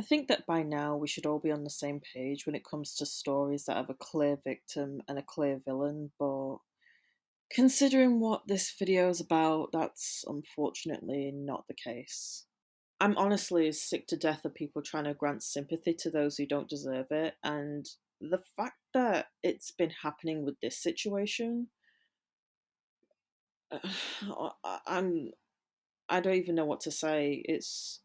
I think that by now we should all be on the same page when it comes to stories that have a clear victim and a clear villain, but considering what this video is about, that's unfortunately not the case. I'm honestly sick to death of people trying to grant sympathy to those who don't deserve it, and the fact that it's been happening with this situation, I'm I don't even know what to say. It's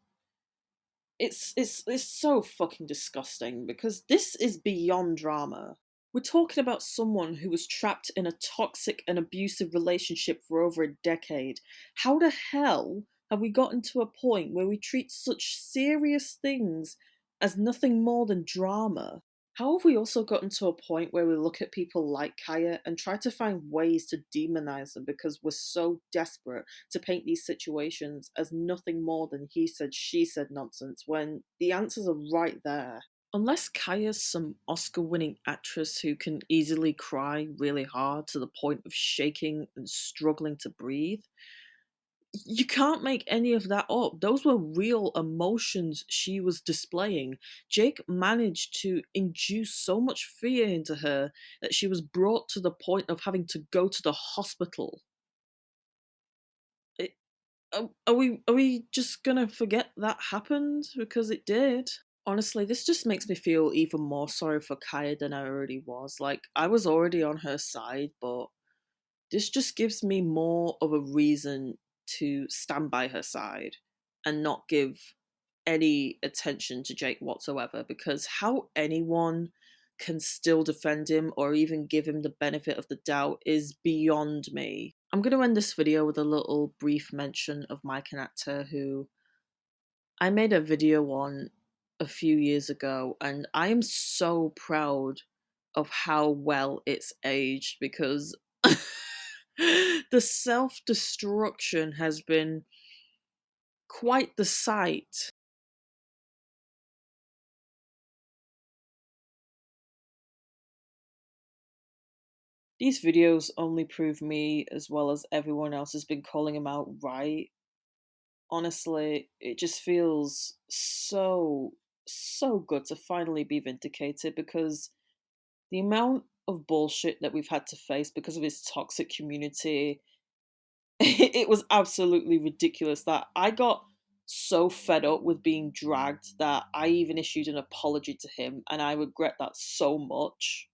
so fucking disgusting because this is beyond drama. We're talking about someone who was trapped in a toxic and abusive relationship for over a decade. How the hell have we gotten to a point where we treat such serious things as nothing more than drama? How have we also gotten to a point where we look at people like Kaya and try to find ways to demonize them because we're so desperate to paint these situations as nothing more than he said, she said nonsense when the answers are right there? Unless Kaya's some Oscar winning actress who can easily cry really hard to the point of shaking and struggling to breathe, you can't make any of that up. Those were real emotions she was displaying. Jake managed to induce so much fear into her that she was brought to the point of having to go to the hospital. It, are we just gonna forget that happened because it did? Honestly, this just makes me feel even more sorry for Kaya than I already was. Like, I was already on her side, but this just gives me more of a reason to stand by her side and not give any attention to Jake whatsoever, because how anyone can still defend him or even give him the benefit of the doubt is beyond me. I'm going to end this video with a little brief mention of Mikenactor, who I made a video on a few years ago, and I am so proud of how well it's aged because the self destruction has been quite the sight. These videos only prove me, as well as everyone else has been calling him out, right. Honestly, it just feels so good to finally be vindicated because the amount of bullshit that we've had to face because of his toxic community, it was absolutely ridiculous that I got so fed up with being dragged that I even issued an apology to him, and I regret that so much.